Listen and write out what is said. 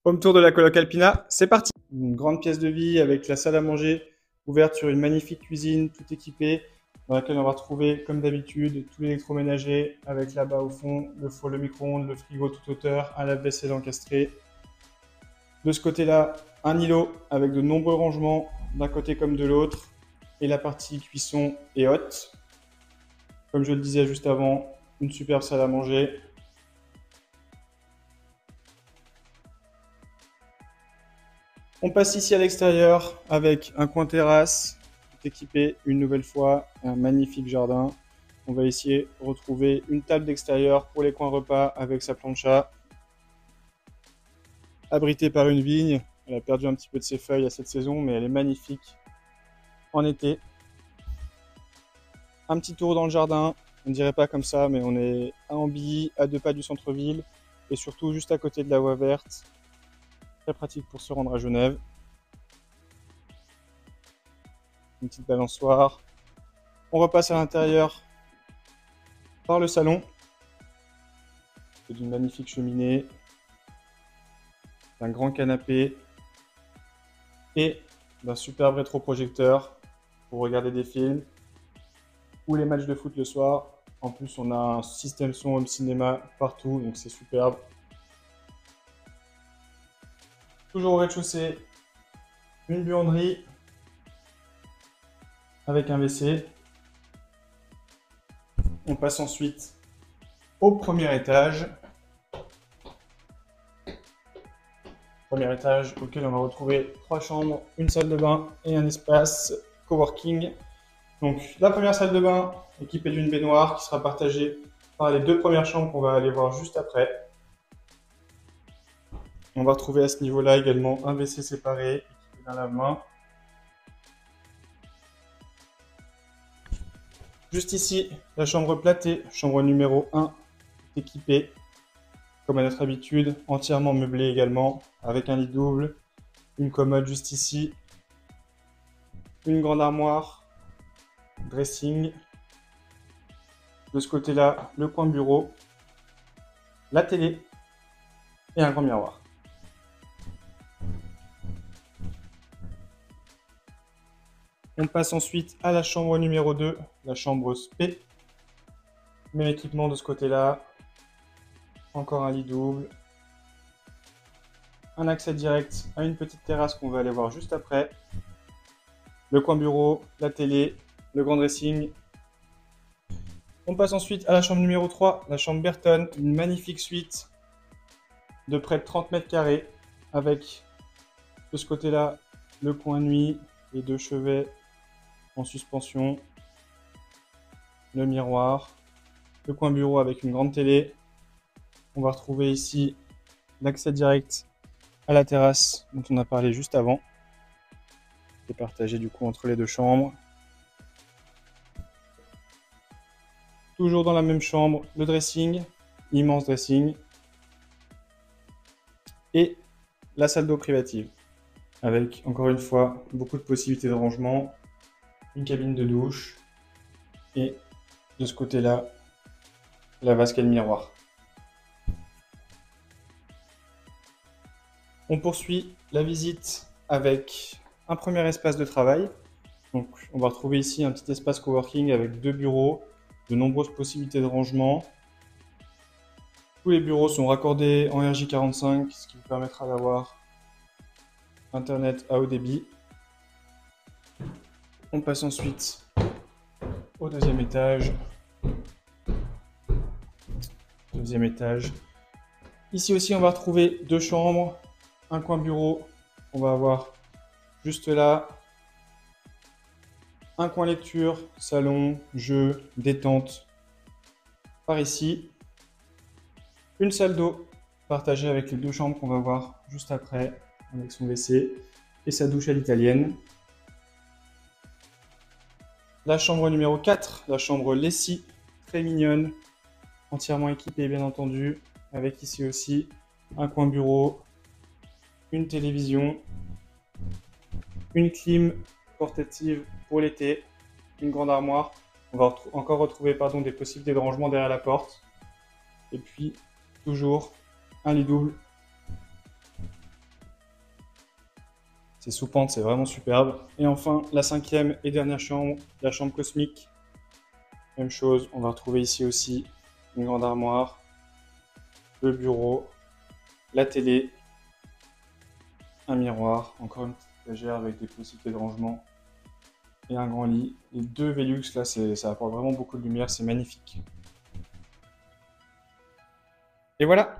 Home tour de la coloc Alpina, c'est parti! Une grande pièce de vie avec la salle à manger ouverte sur une magnifique cuisine, tout équipée, dans laquelle on va retrouver, comme d'habitude, tout l'électroménager avec là-bas au fond le four, le micro-ondes, le frigo toute hauteur, un lave-vaisselle encastré. De ce côté-là, un îlot avec de nombreux rangements d'un côté comme de l'autre, et la partie cuisson et haute. Comme je le disais juste avant, une superbe salle à manger. On passe ici à l'extérieur avec un coin terrasse, tout équipé une nouvelle fois, un magnifique jardin. On va ici retrouver une table d'extérieur pour les coins repas avec sa plancha, abritée par une vigne. Elle a perdu un petit peu de ses feuilles à cette saison, mais elle est magnifique en été. Un petit tour dans le jardin, on ne dirait pas comme ça, mais on est à Ambilly, à 2 pas du centre-ville, et surtout juste à côté de la voie verte. Très pratique pour se rendre à Genève. Une petite balançoire. On repasse à l'intérieur par le salon. C'est d'une magnifique cheminée, d'un grand canapé et d'un superbe rétroprojecteur pour regarder des films ou les matchs de foot le soir. En plus, on a un système son home cinéma partout, donc c'est superbe. Toujours au rez-de-chaussée, une buanderie avec un WC. On passe ensuite au premier étage. Premier étage auquel on va retrouver 3 chambres, une salle de bain et un espace coworking. Donc la première salle de bain équipée d'une baignoire qui sera partagée par les 2 premières chambres qu'on va aller voir juste après. On va retrouver à ce niveau-là également un WC séparé équipé d'un lave-main. Juste ici, la chambre platée, chambre numéro 1, équipée comme à notre habitude, entièrement meublée également, avec un lit double, une commode juste ici, une grande armoire, dressing. De ce côté-là, le coin bureau, la télé et un grand miroir. On passe ensuite à la chambre numéro 2, la chambre spé. Même équipement de ce côté-là. Encore un lit double. Un accès direct à une petite terrasse qu'on va aller voir juste après. Le coin bureau, la télé, le grand dressing. On passe ensuite à la chambre numéro 3, la chambre Berton. Une magnifique suite de près de 30 mètres carrés avec de ce côté-là le coin nuit, les 2 chevets en suspension, le miroir, le coin bureau avec une grande télé. On va retrouver ici l'accès direct à la terrasse dont on a parlé juste avant. C'est partagé du coup entre les 2 chambres. Toujours dans la même chambre, le dressing, immense dressing. Et la salle d'eau privative avec encore une fois beaucoup de possibilités de rangement. Une cabine de douche et de ce côté-là, la vasque et le miroir. On poursuit la visite avec un premier espace de travail. Donc, on va retrouver ici un petit espace coworking avec 2 bureaux, de nombreuses possibilités de rangement. Tous les bureaux sont raccordés en RJ45, ce qui vous permettra d'avoir Internet à haut débit. On passe ensuite au deuxième étage. Deuxième étage. Ici aussi, on va retrouver 2 chambres, un coin bureau. On va avoir juste là un coin lecture, salon, jeux, détente. Par ici, une salle d'eau partagée avec les 2 chambres qu'on va voir juste après, avec son WC et sa douche à l'italienne. La chambre numéro 4, la chambre Lessie, très mignonne, entièrement équipée bien entendu, avec ici aussi un coin bureau, une télévision, une clim portative pour l'été, une grande armoire. On va encore retrouver des possibilités de rangement derrière la porte. Et puis toujours un lit double C'est sous pente, c'est vraiment superbe. Et enfin, la cinquième et dernière chambre, la chambre cosmique. Même chose, on va retrouver ici aussi une grande armoire, le bureau, la télé, un miroir, encore une petite étagère avec des possibilités de rangement et un grand lit. Les deux Velux, là, ça apporte vraiment beaucoup de lumière, c'est magnifique. Et voilà!